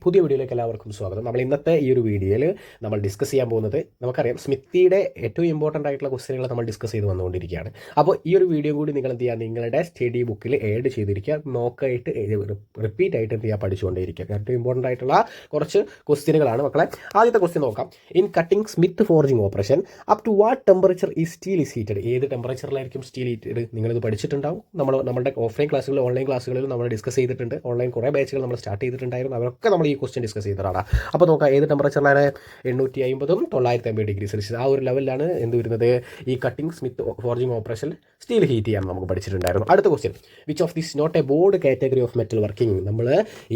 പുതിയ വീഡിയോയിലേക്ക് എല്ലാവർക്കും സ്വാഗതം. നമ്മൾ ഇന്നത്തെ ഈ ഒരു വീഡിയോയിൽ നമ്മൾ ഡിസ്കസ് ചെയ്യാൻ പോകുന്നത്, നമുക്കറിയാം സ്മിത്തിയുടെ ഏറ്റവും ഇമ്പോർട്ടൻ്റ് ആയിട്ടുള്ള ക്വസ്റ്റ്യനുകൾ നമ്മൾ ഡിസ്കസ് ചെയ്ത് വന്നുകൊണ്ടിരിക്കുകയാണ്. അപ്പോൾ ഈ ഒരു വീഡിയോ കൂടി നിങ്ങൾ എന്ത് ചെയ്യുക, നിങ്ങളുടെ സ്റ്റഡി ബുക്കിൽ ആഡ് ചെയ്തിരിക്കുക, നോക്കായിട്ട് റിപ്പീറ്റ് ആയിട്ട് എന്ത് ചെയ്യുക, പഠിച്ചുകൊണ്ടേയിരിക്കുക. ഏറ്റവും ഇമ്പോർട്ടൻ്റ് ആയിട്ടുള്ള കുറച്ച് ക്വസ്റ്റ്യനുകളാണ് മക്കളെ. ആദ്യത്തെ ക്വസ്റ്റ്യൻ നോക്കാം. In cutting smith forging operation up to what temperature ഈ സ്റ്റീൽ ഈസ് ഹീറ്റഡ്? ഏത് ടെമ്പറേച്ചറിലായിരിക്കും സ്റ്റീൽ ഹീറ്റഡ്? നിങ്ങളിത് പഠിച്ചിട്ടുണ്ടാവും. നമ്മുടെ ഓഫ്ലൈൻ ക്ലാസ്സുകളിൽ ഓൺലൈൻ ക്ലാസ്സുകളിൽ നമ്മൾ ഡിസ്കസ് ചെയ്തിട്ടുണ്ട്. ഓൺലൈൻ കുറേ ബാച്ചുകൾ നമ്മൾ സ്റ്റാർട്ട് ചെയ്തിട്ടുണ്ടായിരുന്നു. അവരൊക്കെ നമ്മൾ ഈ ക്വസ്റ്റ്യൻ ഡിസ്കസ് ചെയ്തതാണ്. അപ്പോൾ നോക്കാം, ഏത് ടെമ്പറേച്ചറിലാണ്? 850 950 ഡിഗ്രി സെൽഷ്യസ്. ആ ഒരു ലെവലിലാണ് എന്ത് വരുന്നത്, ഈ cutting smith forging operation steel heat ചെയ്യാൻ നമുക്ക് പഠിച്ചിട്ടുണ്ടായിരുന്നു. അടുത്ത question, which of this not a board category of metal working? നമ്മൾ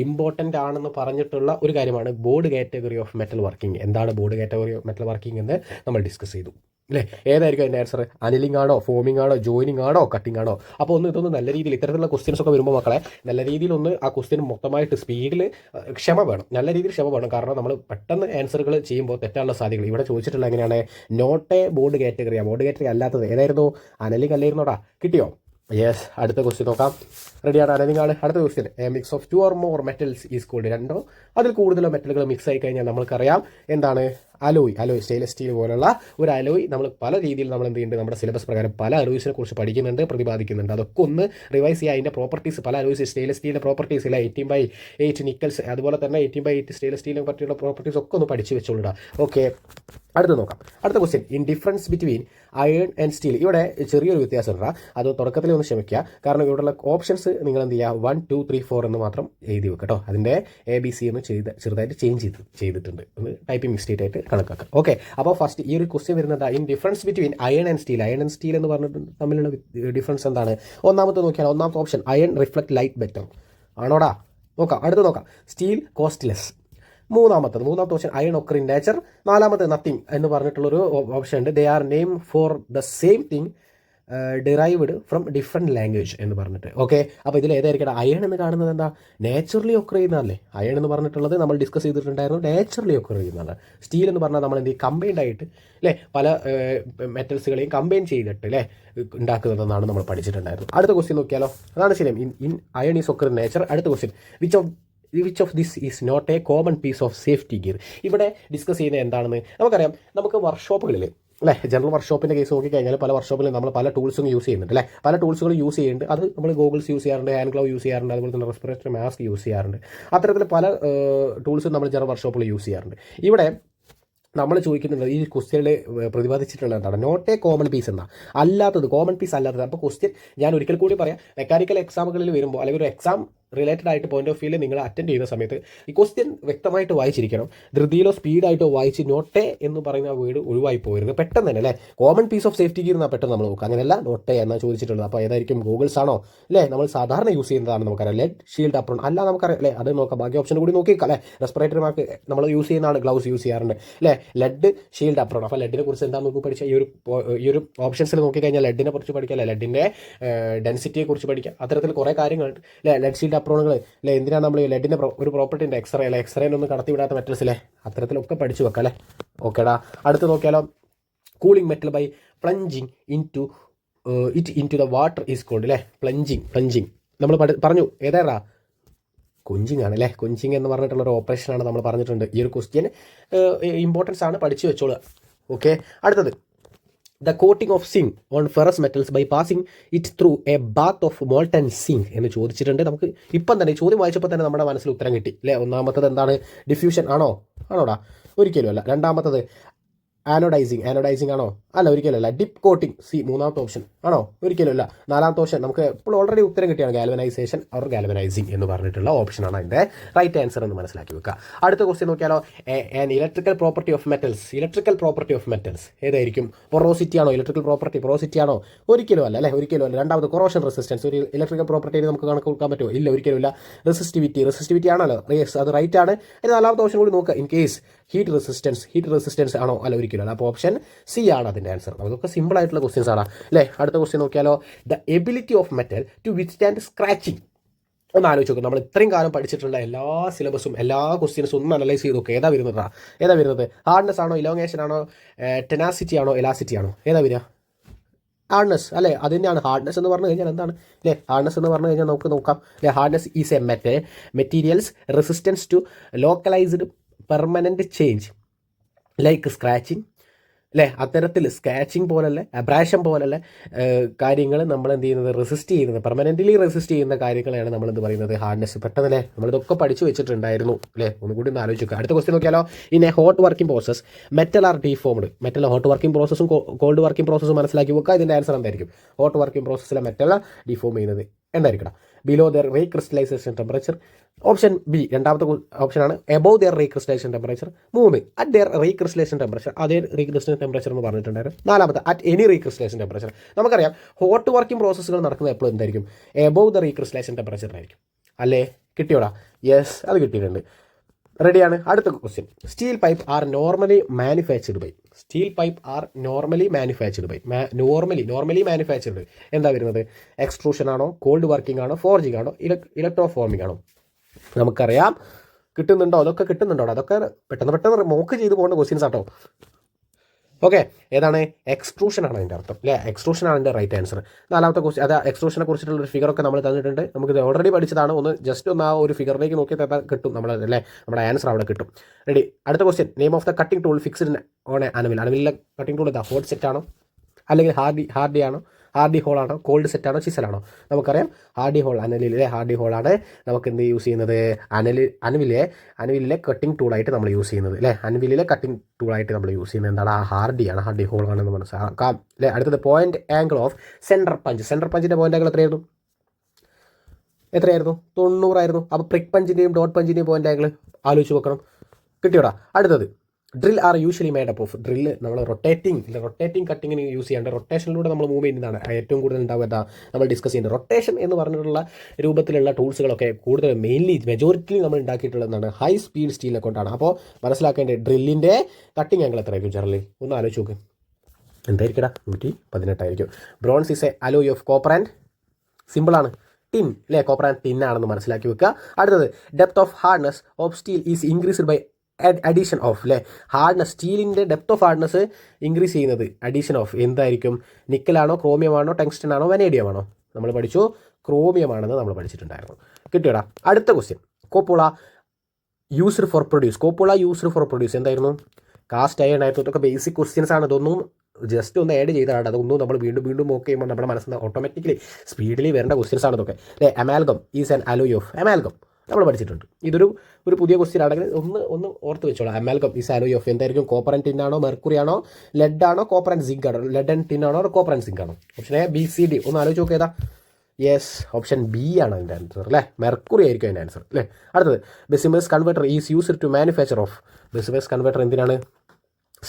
ഇമ്പോർട്ടൻ്റ് ആണെന്ന് പറഞ്ഞിട്ടുള്ള ഒരു കാര്യമാണ് board category of metal working. എന്താണ് board category of metal working എന്ന് നമ്മൾ ഡിസ്കസ് ചെയ്തു അല്ലേ? ഏതായിരിക്കും അതിൻ്റെ ആൻസർ? അനിലിംഗ് ആണോ, ഫോമിംഗ് ആണോ, ജോയിനിങ് ആണോ, കട്ടിംഗ് ആണോ? അപ്പോൾ ഇതൊന്ന് നല്ല രീതിയിൽ ഇത്തരത്തിലുള്ള ക്വസ്റ്റ്യൻസ് ഒക്കെ വരുമ്പോൾ മക്കളെ നല്ല രീതിയിൽ ഒന്ന് ആ ക്വസ്റ്റ്യൻ മൊത്തമായിട്ട് സ്പീഡിൽ ക്ഷമ വേണം, നല്ല രീതിയിൽ ക്ഷമ വേണം. കാരണം നമ്മൾ പെട്ടെന്ന് ആൻസറുകൾ ചെയ്യുമ്പോൾ തെറ്റാനുള്ള സാധ്യതകൾ. ഇവിടെ ചോദിച്ചിട്ടുള്ള എങ്ങനെയാണ്, നോട്ട് എ ബോർഡ് കാറ്റഗറിയാണ്. ബോർഡ് കാറ്റഗറി അല്ലാത്തത് ഏതായിരുന്നു? അനലിംഗ് അല്ലായിരുന്നോടാ? കിട്ടിയോ? യെസ്. അടുത്ത ക്വസ്റ്റ്യൻ നോക്കാം. റെഡിയാണ്? അനലിംഗ് ആണ്. അടുത്ത question, a mix of 2 or more metals is called? രണ്ടോ അതിൽ കൂടുതലോ മെറ്റലുകൾ മിക്സ് ആയി കഴിഞ്ഞാൽ നമ്മൾക്കറിയാം എന്താണ്? അലോയ്. സ്റ്റെയിൻലെസ് സ്റ്റീൽ പോലുള്ള ഒരു അലോയ് നമ്മൾ പല രീതിയിൽ നമ്മൾ എന്ത് ചെയ്യുന്നുണ്ട്, നമ്മുടെ സിലബസ് പ്രകാരം പല അലോയ്സിനെ കുറിച്ച് പഠിക്കുന്നുണ്ട്, പ്രതിപാദിക്കുന്നുണ്ട്. അതൊക്കെ ഒന്ന് റിവൈസ് ചെയ്യുക. അതിൻ്റെ പ്രോപ്പർട്ടീസ്, പല അലോയ്സ് സ്റ്റെയിൻലെസ് സ്റ്റീലിൻ്റെ പ്രോപ്പർട്ടീസ് ഇല്ല, 18/8 നിക്കൽസ്, അതുപോലെ തന്നെ 18/8 സ്റ്റെയിൻലെസ് സ്റ്റീലിനെ പറ്റിയുള്ള പ്രോപ്പർട്ടീസ് ഒക്കെ ഒന്ന് പഠിച്ച് വെച്ചോളുക. ഓക്കെ, അടുത്ത് നോക്കാം. അടുത്ത question, in difference between iron and steel. ഇവിടെ ചെറിയൊരു വ്യത്യാസം ഉണ്ടാ, അത് തുടക്കത്തിൽ ഒന്ന് ക്ഷമിക്കുക. കാരണം ഇവിടെയുള്ള ഓപ്ഷൻസ് നിങ്ങൾ എന്ത് ചെയ്യുക, 1 2 3 4 എന്ന് മാത്രം എഴുതി വെക്കുക കേട്ടോ. അതിൻ്റെ ABC എന്ന് ചെറുതായിട്ട് ചേഞ്ച് ചെയ്തിട്ടുണ്ട്, ഒന്ന് ടൈപ്പിംഗ് മിസ്റ്റേക്ക് ആയിട്ട് കണക്കാക്കാം. ഓക്കെ, അപ്പോൾ ഫസ്റ്റ് ഈ ഒരു ക്വസ്റ്റ്യൻ വരുന്നത് in difference between iron and steel. Iron and steel എന്ന് പറഞ്ഞിട്ട് തമ്മിലുള്ള ഡിഫറൻസ് എന്താണ്? ഒന്നാമത്തെ നോക്കിയാൽ, ഒന്നാമത്തെ option iron reflect light better ആണോടാ? നോക്കാം. അടുത്ത് നോക്കാം, സ്റ്റീൽ കോസ്റ്റ്ലെസ്. മൂന്നാമത്തെ option iron occur in nature. നാലാമത്തെ നത്തിങ് എന്ന് പറഞ്ഞിട്ടുള്ളൊരു ഓപ്ഷൻ ഉണ്ട്. They are name for the same thing derived from different language എന്ന് പറഞ്ഞിട്ട്. ഓക്കെ, അപ്പോൾ ഇതിൽ ഏതായിരിക്കും? അയൺ എന്ന് കാണുന്നത് എന്താ? നാച്ചുറലി ഒക്കർ ചെയ്യുന്നതല്ലേ? അയൺ എന്ന് പറഞ്ഞിട്ടുള്ളത് നമ്മൾ ഡിസ്കസ് ചെയ്തിട്ടുണ്ടായിരുന്നു, നാച്ചുറലി ഒക്കർ ചെയ്യുന്നതാണ്. സ്റ്റീൽ എന്ന് പറഞ്ഞാൽ നമ്മൾ എന്ത് ചെയ്യും, കമ്പൈൻഡ് ആയിട്ട് അല്ലേ, പല മെറ്റൽസുകളെയും കമ്പൈൻ ചെയ്തിട്ട് അല്ലേ ഉണ്ടാക്കുന്നതെന്നാണ് നമ്മൾ പഠിച്ചിട്ടുണ്ടായിരുന്നു. അടുത്ത ക്വസ്റ്റ്യൻ നോക്കിയാലോ, അതാണ് ശരിയും. In iron is occur in nature. അടുത്ത question, which of this is not a common piece of safety gear? ഇവിടെ ഡിസ്കസ് ചെയ്യുന്നത് എന്താണെന്ന് നമുക്കറിയാം. നമുക്ക് വർക്ക്ഷോപ്പുകളിൽ അല്ലേ, ജനറൽ വർക്ക്ഷോപ്പിൻ്റെ കേസ് നോക്കിക്കഴിഞ്ഞാൽ പല വർക്ക്ഷോപ്പിലും നമ്മൾ പല ടൂൾസും യൂസ് ചെയ്യുന്നുണ്ട് അല്ലേ, പല ടൂൾസുകൾ യൂസ് ചെയ്യുന്നുണ്ട്. അത് നമ്മൾ ഗോഗിൾസ് യൂസ് ചെയ്യാറുണ്ട്, ഹാൻഡ് ഗ്ലൗ യൂസ് ചെയ്യാറുണ്ട്, അതുപോലെ തന്നെ റെസ്പിറേറ്ററി മാസ്ക് യൂസ് ചെയ്യാറുണ്ട്. അത്തരത്തിൽ പല ടൂൾസും നമ്മൾ ജനറൽ വർക്ക്ഷോപ്പിൽ യൂസ് ചെയ്യാറുണ്ട്. ഇവിടെ നമ്മൾ ചോദിക്കുന്നുണ്ട്, ഈ ക്വസ്റ്റ്യനിൽ പ്രതിപാദിച്ചിട്ടുള്ളത് എന്താണ്? നോട്ട് എ കോമൺ പീസ് എന്നാ, അല്ലാത്തത്, കോമൺ പീസ് അല്ലാത്തത്. അപ്പോൾ ക്വസ്റ്റ്യൻ ഞാൻ ഒരിക്കൽ കൂടി പറയാം, മെക്കാനിക്കൽ എക്സാമുകളിൽ വരുമ്പോൾ അല്ലെങ്കിൽ ഒരു എക്സാം റിലേറ്റഡ് ആയിട്ട് പോയിന്റ് ഓഫ് വ്യൂവിൽ നിങ്ങൾ അറ്റൻഡ് ചെയ്യുന്ന സമയത്ത് ഈ ക്വസ്റ്റ്യൻ വ്യക്തമായിട്ട് വായിച്ചിരിക്കണം. ധൃതിയിലോ സ്പീഡായിട്ടോ വായിച്ച് നോട്ടേ എന്ന് പറയുന്ന വേർഡ് ഒഴിവായി പോകരുത്. പെട്ടെന്ന് തന്നെ അല്ലേ, common piece of safety gear എന്നാൽ പെട്ടെന്ന് നമ്മൾ നോക്കുക. അങ്ങനെയല്ല, നോട്ടേ എന്നാണ് ചോദിച്ചിട്ടുള്ളത്. അപ്പോൾ ഏതായിരിക്കും? ഗൂഗിൾസ് ആണോ അല്ലേ? നമ്മൾ സാധാരണ യൂസ് ചെയ്യുന്നതാണ് നമുക്കറിയാം. ലെഡ് ഷീൽഡ് അപ്രോൺ അല്ല, നമുക്കറിയാം അല്ലേ, അത് നോക്കാം. ബാക്കി ഓപ്ഷൻ കൂടി നോക്കിയേക്കാം അല്ലേ. റെസ്പിറേറ്ററി മാസ്ക് നമ്മൾ യൂസ് ചെയ്യുന്നതാണ്, ഗ്ലൗസ് യൂസ് ചെയ്യാറുണ്ട് അല്ലേ. Lead shield apron. അപ്പോൾ ലെഡിനെ കുറിച്ച് എന്താണെന്ന് നമുക്ക് പഠിച്ചാൽ ഈ ഒരു ഓപ്ഷൻസിൽ നോക്കിക്കഴിഞ്ഞാൽ ലെഡിനെ കുറിച്ച് പഠിക്കാം അല്ലേ, ലെഡിൻ്റെ ഡെൻസിറ്റിയെ കുറിച്ച് പഠിക്കാം. അത്തരത്തിൽ കുറേ കാര്യങ്ങളുണ്ട് അല്ലേ. ലെഡ് ഷീൽഡ് അപ്രോണുകൾ അല്ലേ, എന്തിനാണ് നമ്മൾ ലെഡിൻ്റെ ഒരു പ്രോപ്പർട്ടി ഉണ്ട്, എക്സ്റേ അല്ലേ, എക്സ്റേനൊന്നും കടത്തി വിടാത്ത മെറ്റൽസ് അല്ലേ, അത്തരത്തിലൊക്കെ പഠിച്ചു വെക്കാം അല്ലേ. ഓക്കേടാ, അടുത്ത് നോക്കിയാലോ, cooling metal by plunging into the water is called അല്ലേ. പ്ലഞ്ചിങ് നമ്മൾ പറഞ്ഞു, ഏതാ? കൊഞ്ചിങ് ആണ് അല്ലേ. കൊഞ്ചിങ് എന്ന് പറഞ്ഞിട്ടുള്ളൊരു ഓപ്പറേഷനാണ് നമ്മൾ പറഞ്ഞിട്ടുണ്ട്. ഈ ഒരു ക്വസ്റ്റ്യൻ ഇമ്പോർട്ടൻസ് ആണ്, പഠിച്ചു വെച്ചോളുക. ഓക്കെ, അടുത്തത്, the coating of zinc on ferrous metals by passing it through a bath of molten zinc എന്ന് ചോദിച്ചിട്ടുണ്ട്. നമുക്ക് ഇപ്പം തന്നെ ചോദ്യം വായിച്ചപ്പോൾ തന്നെ നമ്മുടെ മനസ്സിൽ ഉത്തരം കിട്ടി അല്ലേ. ഒന്നാമത്തത് എന്താണ്? ഡിഫ്യൂഷൻ ആണോടാ? ഒരിക്കലും അല്ല. രണ്ടാമത്തത് ആനോഡൈസിങ് ആണോ? അല്ല, ഒരിക്കലും അല്ല. ഡിപ്പ് കോട്ടിംഗ്, മൂന്നാമത്തെ ഓപ്ഷൻ ആണോ? ഒരിക്കലും അല്ല. നാലാമത്തെ ഓപ്ഷൻ നമുക്ക് ഇപ്പോൾ ഓൾറെഡി ഉത്തരം കിട്ടിയാണ്, ഗാൽവനൈസേഷൻ ഓർ ഗാൽവനൈസിങ് എന്ന് പറഞ്ഞിട്ടുള്ള ഓപ്ഷനാണ് അതിൻ്റെ റൈറ്റ് ആൻസർ എന്ന് മനസ്സിലാക്കി വെക്കുക. അടുത്ത ക്വസ്റ്റ്യൻ നോക്കിയാലോ, ഇലക്ട്രിക്കൽ പ്രോപ്പർട്ടി ഓഫ് മെറ്റൽസ് ഏതായിരിക്കും? പൊറോസിറ്റി ആണോ? ഇലക്ട്രിക്കൽ പ്രോപ്പർട്ടി പൊറോസിറ്റി ആണോ? ഒരിക്കലും അല്ല അല്ലേ, ഒരിക്കലും അല്ല. രണ്ടാമത് കൊറോഷൻ റെസിസ്റ്റൻസ്, ഒരു ഇലക്ട്രിക്കൽ പ്രോപ്പർട്ടി നമുക്ക് കണക്ക് കൊടുക്കാൻ പറ്റുമോ? ഇല്ല, ഒരിക്കലും ഇല്ല. റെസിസ്റ്റിവിറ്റി ആണല്ലോ, അത് റൈറ്റ് ആണ്. അതിന് നാലാമത്തെ ഓപ്ഷൻ കൂടി നോക്കുക, ഇൻ കേസ് ഹീറ്റ് റെസിസ്റ്റൻസ് ആണോ? അല്ല, ഒരിക്കലും അല്ല. അപ്പോൾ ഓപ്ഷൻ സി ആണ് അതിൻ്റെ ആൻസർ. അതൊക്കെ സിമ്പിൾ ആയിട്ടുള്ള ക്വസ്റ്റ്യൻസ് ആണ് അല്ലേ. അടുത്ത ക്വസ്റ്റ്യൻ നോക്കിയാലോ, the ability of metal to withstand scratching. ഒന്ന് ആലോചിച്ച് നോക്കും, നമ്മൾ ഇത്രയും കാലം പഠിച്ചിട്ടുള്ള എല്ലാ സിലബസും എല്ലാ ക്വസ്റ്റ്യൻസും ഒന്ന് അനലൈസ് ചെയ്ത് നോക്കുക. ഏതാ വരുന്നത്? ഹാർഡ്നെസ് ആണോ, ഇലോങ്ങേഷൻ ആണോ, ടെനാസിറ്റി ആണോ, എലാസിറ്റി ആണോ? ഏതാ വരിക? ഹാർഡ്നെസ് അല്ലേ, അത് തന്നെയാണ് ഹാർഡ്നെസ് എന്ന് പറഞ്ഞു കഴിഞ്ഞാൽ എന്താണ് അല്ലേ? ഹാർഡ്നെസ് എന്ന് പറഞ്ഞു കഴിഞ്ഞാൽ നമുക്ക് നോക്കാം അല്ലേ. Hardness is a material's resistance to localized permanent change like scratching അല്ലേ. അത്തരത്തിൽ സ്ക്രാച്ചിങ് പോലല്ലേ, അബ്രാഷൻ പോലല്ലേ കാര്യങ്ങൾ നമ്മൾ എന്ത് ചെയ്യുന്നത്, റെസിസ്റ്റ് ചെയ്യുന്നത്, പെർമനൻ്റ്ലി റെസിസ്റ്റ് ചെയ്യുന്ന കാര്യങ്ങളെയാണ് നമ്മൾ എന്ത് പറയുന്നത്, ഹാർഡ്നെസ്. പെട്ടെന്നല്ലേ നമ്മളിതൊക്കെ പഠിച്ചു വെച്ചിട്ടുണ്ടായിരുന്നു അല്ലേ. ഒന്നുകൂടി ഒന്ന് ആലോചിക്കുക. അടുത്ത ക്വസ്റ്റ്യൻ നോക്കിയാലോ. In a hot working process metal are deformed. Metal hot working പ്രോസസ്സും കോൾഡ് വർക്കിംഗ് പ്രോസസ്സും മനസ്സിലാക്കി വെക്കുക. ഇതിൻ്റെ ആൻസർ എന്തായിരിക്കും? ഹോട്ട് വർക്കിംഗ് പ്രോസസ്സിലെ മെറ്റൽ ഡീഫോം ചെയ്യുന്നത് എന്തായിരിക്കണം? Below the recrystallization temperature. Option B രണ്ടാമത്തെ ഓപ്ഷനാണ് above the recrystallization temperature. 3 at the recrystallization temperature. അതേ റീക്രിസ്റ്റലൈസേഷൻ ടെമ്പറേച്ചർ എന്ന് പറഞ്ഞിട്ടുണ്ടായിരുന്നു. 4 അറ്റ് എനി റീക്രിസ്റ്റലൈസേഷൻ ടെമ്പറേച്ചർ. നമുക്കറിയാം ഹോട്ട് വർക്കിംഗ് പ്രോസസ്സുകൾ നടക്കുന്നത് എപ്പോഴും എന്തായിരിക്കും? എബോവ് ദ റീക്രിസ്റ്റലൈസേഷൻ ടെമ്പറേച്ചറിനായിരിക്കും അല്ലേ. കിട്ടിയോടാ? യെസ്, അത് കിട്ടിയിട്ടുണ്ട്. റെഡിയാണ്. അടുത്ത question. Steel pipe are normally manufactured by. Steel pipe are normally manufactured by. Normally manufactured എന്താ വരുന്നത്? എക്സ്ട്രൂഷൻ ആണോ, കോൾഡ് വർക്കിംഗ് ആണോ, ഫോർജിങ് ആണോ, ഇലക്ട്രോ ഫോമിംഗ് ആണോ? നമുക്കറിയാം. കിട്ടുന്നുണ്ടോ? അതൊക്കെ കിട്ടുന്നുണ്ടോ? അതൊക്കെ പെട്ടെന്ന് മോക്ക് ചെയ്ത് പോകേണ്ട ക്വസ്റ്റ്യൻസ് ആട്ടോ. ഓക്കെ, ഏതാണ്? എക്സ്ട്രൂഷൻ ആണ് അതിൻ്റെ അർത്ഥം അല്ലേ. എക്സ്ട്രൂഷൻ ആണ് എൻ്റെ റൈറ്റ് ആൻസർ. 4ാമത്തെ ക്വസ്റ്റ്യൻ. അത് എക്സ്ട്രൂഷനെ കുറിച്ചിട്ടുള്ള ഒരു ഫിഗറൊക്കെ നമ്മൾ തന്നിട്ടുണ്ട്. നമുക്കിത് ഓൾറെഡി പഠിച്ചതാണ്. ജസ്റ്റ് ഒന്ന് ആ ഒരു ഫിഗറിലേക്ക് നോക്കിയാൽ കിട്ടും നമ്മൾ അല്ലേ, നമ്മുടെ ആൻസർ അവിടെ കിട്ടും. റെഡി. അടുത്ത question. Name of the cutting tool fixed on a anvil. അനവിലെ കട്ടിംഗ് ടൂൾ എന്താ? ഹോട്ട് സെറ്റ് ആണോ, അല്ലെങ്കിൽ ഹാർഡി ആണോ, ഹാർഡി ഹോൾ ആണോ, കോൾഡ് സെറ്റ് ആണോ, ചിസലാണോ? നമുക്കറിയാം ഹാർഡി ഹോൾ. അനലിലെ ഹാർഡി ഹോളാണ് നമുക്ക് എന്ത് യൂസ് ചെയ്യുന്നത്? അനവിലെ കട്ടിംഗ് ടൂളായിട്ട് നമ്മൾ യൂസ് ചെയ്യുന്നത് അല്ലേ. അനവിലെ കട്ടിംഗ് ടൂളായിട്ട് നമ്മൾ യൂസ് ചെയ്യുന്നത് എന്താണ്? ഹാർഡിയാണ്, ഹാർഡി ഹോൾ ആണെന്ന് മനസ്സിലാക്കാം അല്ലേ. അടുത്തത് point angle of centre punch. Centre പഞ്ചിൻ്റെ പോയിന്റ് ആംഗിൾ എത്രയായിരുന്നു? 90 ആയിരുന്നു. അപ്പോൾ പ്രിക് പഞ്ചിൻ്റെയും ഡോട്ട് പഞ്ചിൻ്റെയും പോയിന്റ് ആംഗിൾ ആലോചിച്ച് വെക്കണം. കിട്ടിയോടാ? അടുത്തത്. Drill are usually made up of. ഡ്രില്ല് നമ്മൾ റൊട്ടേറ്റിംഗ് കട്ടിങ്ങിന് യൂസ് ചെയ്യാണ്ട് റൊട്ടേഷനിലൂടെ നമ്മൾ മൂവ് ചെയ്യുന്നതാണ് ഏറ്റവും കൂടുതൽ ഉണ്ടാവുക. നമ്മൾ ഡിസ്കസ് ചെയ്യുന്നത് റൊട്ടേഷൻ എന്ന് പറഞ്ഞിട്ടുള്ള രൂപത്തിലുള്ള ടൂൾസുകളൊക്കെ കൂടുതൽ മെജോറിറ്റി നമ്മൾ ഉണ്ടാക്കിയിട്ടുള്ളതാണ് ഹൈ സ്പീഡ് സ്റ്റീലിനെ കൊണ്ടാണ്. അപ്പോൾ മനസ്സിലാക്കേണ്ടത് ഡ്രില്ലിൻ്റെ കട്ടിംഗ് ആംഗിൾ എത്രയായിരിക്കും ജനറലി? ഒന്ന് ആലോചിച്ച് നോക്ക്. എന്തായിരിക്കടാ? 118 ആയിരിക്കും. Bronze is a alloy of copper and സിമ്പിളാണ് ടിൻ അല്ലേ. കോപ്പർ ആൻഡ് ടിൻ ആണെന്ന് മനസ്സിലാക്കി വെക്കുക. അടുത്തത്. Depth of hardness of steel is increased by addition of അല്ലേ. ഹാർഡ്നെസ്, സ്റ്റീലിൻ്റെ ഡെപ്ത് ഓഫ് ഹാർഡ്നെസ് ഇൻക്രീസ് ചെയ്യുന്നത് അഡീഷൻ ഓഫ് എന്തായിരിക്കും? നിക്കലാണോ, ക്രോമിയം ആണോ, ടങ്സ്റ്റൺ ആണോ, വനേഡിയം ആണോ? നമ്മൾ പഠിച്ചു ക്രോമിയം ആണെന്ന് നമ്മൾ പഠിച്ചിട്ടുണ്ടായിരുന്നു. കിട്ടിയോടാ? അടുത്ത ക്വസ്റ്റ്യൻ. കോപ്പോള യൂസ്ഡ് ഫോർ പ്രൊഡ്യൂസ് എന്തായിരുന്നു? കാസ്റ്റ് അയൺ ആയിരുന്നു. ഇതൊക്കെ ബേസിക് ക്വസ്റ്റ്യൻസ് ആണ്. ഇതൊന്നും ജസ്റ്റ് ഒന്ന് ആഡ് ചെയ്തതാണ്. അതൊന്നും നമ്മൾ വീണ്ടും നോക്കി ചെയ്യുമ്പോൾ നമ്മുടെ മനസ്സിൽ ഓട്ടോമാറ്റിക്കലി സ്പീഡിൽ വരേണ്ട ക്വസ്റ്റ്യൻസ് ആണ് ഇതൊക്കെ അല്ലേ. Amalgam is an alloy of. Amalgam നമ്മൾ പഠിച്ചിട്ടുണ്ട്. ഇതൊരു പുതിയ ക്വസ്റ്റ്യൻ ആണെങ്കിൽ ഒന്ന് ഓർത്ത് വെച്ചോളാം. അമാൽഗം ഈസ് അലോയ് ഓഫ് എന്തായിരിക്കും? കോപ്പർ ആൻഡ് ടിൻ ആണോ, മെർക്കുറി ആണോ, ലെഡ് ആണോ, കോപ്പർ ആൻഡ് സിങ്ക് ആണോ? ലെഡ് ആൻഡ് ടിൻ ആണോ, കോപ്പർ ആൻഡ് സിങ്ക് ആണോ? Option A, B, C, D. ഒന്ന് ആലോചിച്ച് നോക്കിയതാ. യെസ്, ഓപ്ഷൻ ബി ആണ് അതിൻ്റെ ആൻസർ അല്ലേ. മെർക്കുറി ആയിരിക്കും അതിൻ്റെ ആൻസർ അല്ലേ. അടുത്തത്. Bessemer converter is used to manufacture of. Bessemer converter എന്തിനാണ്?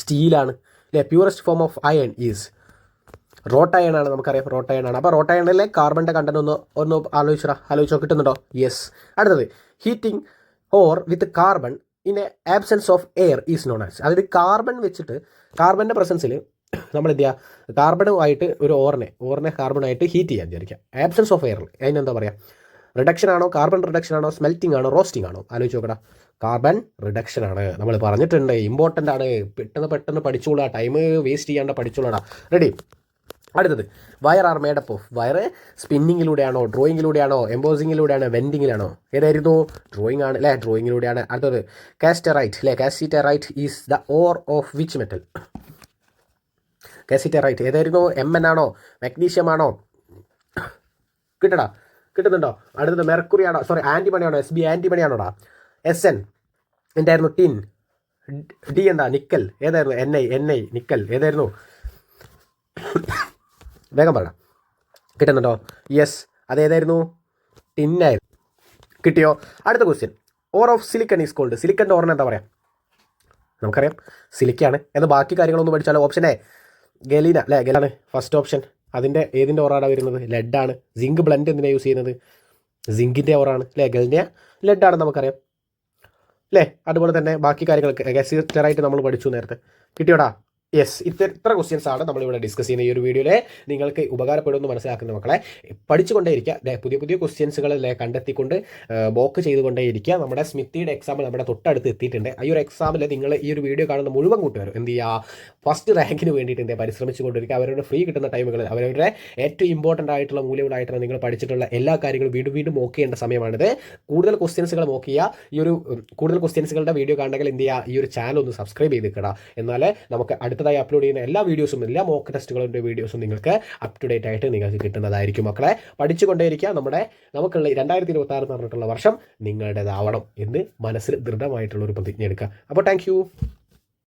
സ്റ്റീലാണ് അല്ലേ. Purest form of iron is wrought iron ആണ്. നമുക്കറിയാം റോട്ട് അയൺ ആണ്. അപ്പോൾ റോട്ട് അയണിലെ കാർബണിൻ്റെ കണ്ടന്റ് ഒന്ന് ആലോചിച്ചോ. കിട്ടുന്നുണ്ടോ? യെസ്. അടുത്തത്. Heating or with carbon in A absence of air is known as. അതായത് കാർബൺ വെച്ചിട്ട് കാർബണിൻ്റെ പ്രസൻസിൽ നമ്മൾ എന്ത് ചെയ്യുക? കാർബണുമായിട്ട് ഒരു ഓറിനെ കാർബണായിട്ട് ഹീറ്റ് ചെയ്യാൻ വിചാരിക്കുക. ആബ്സെൻസ് ഓഫ് എയറിൽ അതിനെന്താ പറയുക? റിഡക്ഷൻ ആണോ, കാർബൺ റിഡക്ഷൻ ആണോ, സ്മെൽറ്റിംഗ് ആണോ, റോസ്റ്റിംഗ് ആണോ? ആലോചിച്ച് നോക്കടാ. കാർബൺ റിഡക്ഷൻ ആണ്. നമ്മൾ പറഞ്ഞിട്ടുണ്ട്, ഇമ്പോർട്ടൻ്റ് ആണ്. പെട്ടെന്ന് പഠിച്ചോളാ. ടൈം വേസ്റ്റ് ചെയ്യാണ്ട് പഠിച്ചോളാടാ. റെഡി. അടുത്തത്. Wire are made up of. Wire സ്പിന്നിങ്ങിലൂടെയാണോ, ഡ്രോയിങ്ങിലൂടെയാണോ, എംബോസിങ്ങിലൂടെയാണോ, വെൻഡിങ്ങിലാണോ? ഏതായിരുന്നു? ഡ്രോയിങ് ആണ് അല്ലേ. ഡ്രോയിങ്ങിലൂടെയാണ്. അടുത്തത്. കാസ്റ്ററൈറ്റ് അല്ലേ. Cassiterite is the ore of which metal? Cassiterite ഏതായിരുന്നു? Mn ആണോ, മാഗ്നീഷ്യം ആണോ? കിട്ടുന്നുണ്ടോ? അടുത്തത്. മെർക്കുറി ആണോ, ആൻറ്റിമണി ആണോ, Sb ആൻറ്റിമണി ആണോടാ? Sn എന്തായിരുന്നു? ടിൻ. ഡി എന്താ? നിക്കൽ. ഏതായിരുന്നു? Ni nickel. ഏതായിരുന്നു? വേഗം പറ. കിട്ടുന്നുണ്ടോ? യെസ്, അതേതായിരുന്നു? ടിന്നായിരുന്നു. കിട്ടിയോ? അടുത്ത question. Ore of silicon is called. സിലിക്കൻ്റെ ഓറിന് എന്താ പറയുക? നമുക്കറിയാം സിലിക്കാണ്. എന്ന് ബാക്കി കാര്യങ്ങളൊന്നും പഠിച്ചാലോ. ഓപ്ഷൻ എ ഗലീന അല്ലേ. ഗലാണ് ഫസ്റ്റ് ഓപ്ഷൻ. ഏതിൻ്റെ ഓറാണ് വരുന്നത്? ലെഡാണ്. സിങ്ക് ബ്ലെൻഡ് എന്തിനാണ് യൂസ് ചെയ്യുന്നത്? സിങ്കിൻ്റെ ഓറാണ് അല്ലേ. ഗലിന ലെഡാണെന്ന് നമുക്കറിയാം അല്ലേ. അതുപോലെ തന്നെ ബാക്കി കാര്യങ്ങൾ ഗാസിറ്ററായിട്ട് നമ്മൾ പഠിച്ചു നേരത്തെ. കിട്ടിയോടാ? യെസ്, ഇത്ര ക്വസ്റ്റ്യൻസ് ആണ് നമ്മളിവിടെ ഡിസ്കസ് ചെയ്യുന്ന ഈ ഒരു വീഡിയോയിൽ. നിങ്ങൾക്ക് ഉപകാരപ്പെടുമെന്ന് മനസ്സിലാക്കുന്ന മക്കളെ പഠിച്ചുകൊണ്ടേയിരിക്കുക. പുതിയ പുതിയ ക്വസ്റ്റ്യൻസുകൾ കണ്ടെത്തിക്കൊണ്ട് മോക്ക് ചെയ്തുകൊണ്ടേയിരിക്കുക. നമ്മുടെ സ്മിത്തിയുടെ എക്സാം നമ്മുടെ തൊട്ടടുത്ത് എത്തിയിട്ടുണ്ട്. ഈ ഒരു എക്സാമിൽ നിങ്ങൾ ഈ ഒരു വീഡിയോ കാണുന്ന മുഴുവൻ കൂട്ടുകാരും എന്ത് ചെയ്യുക, ഫസ്റ്റ് റാങ്കിന് വേണ്ടിയിട്ട് പരിശ്രമിച്ചുകൊണ്ടിരിക്കുക. അവരുടെ ഫ്രീ കിട്ടുന്ന ടൈമുകൾ അവരവരുടെ ഏറ്റവും ഇമ്പോർട്ടൻ്റ് ആയിട്ടുള്ള മൂല്യങ്ങളായിട്ടുള്ള നിങ്ങൾ പഠിച്ചിട്ടുള്ള എല്ലാ കാര്യങ്ങളും വീണ്ടും വീണ്ടും മോക്ക് ചെയ്യേണ്ട സമയമാണിത്. കൂടുതൽ ക്വസ്റ്റ്യൻസുകൾ മോക്ക് ചെയ്യുക. ഈ ഒരു കൂടുതൽ ക്വസ്റ്റ്യൻസുകളുടെ വീഡിയോ കാണണമെങ്കിൽ എന്ത് ചെയ്യുക, ഈ ഒരു ചാനൽ ഒന്ന് സബ്സ്ക്രൈബ് ചെയ്തിരിക്കുക. എന്നാലേ നമുക്ക് അടുത്തതായി അപ്ലോഡ് ചെയ്യുന്ന എല്ലാ വീഡിയോസും, എല്ലാ മോക്ക് ടെസ്റ്റുകളുടെ വീഡിയോസും നിങ്ങൾക്ക് അപ് ടു ഡേറ്റ് ആയിട്ട് നിങ്ങൾക്ക് കിട്ടുന്നതായിരിക്കും. മക്കളെ പഠിച്ചുകൊണ്ടേയിരിക്കുക. നമുക്കുള്ള 2026 എന്ന് പറഞ്ഞിട്ടുള്ള വർഷം നിങ്ങളുടേതാവണം എന്ന് മനസ്സിൽ ദൃഢമായിട്ടുള്ള ഒരു പ്രതിജ്ഞ എടുക്കുക. അപ്പോൾ താങ്ക്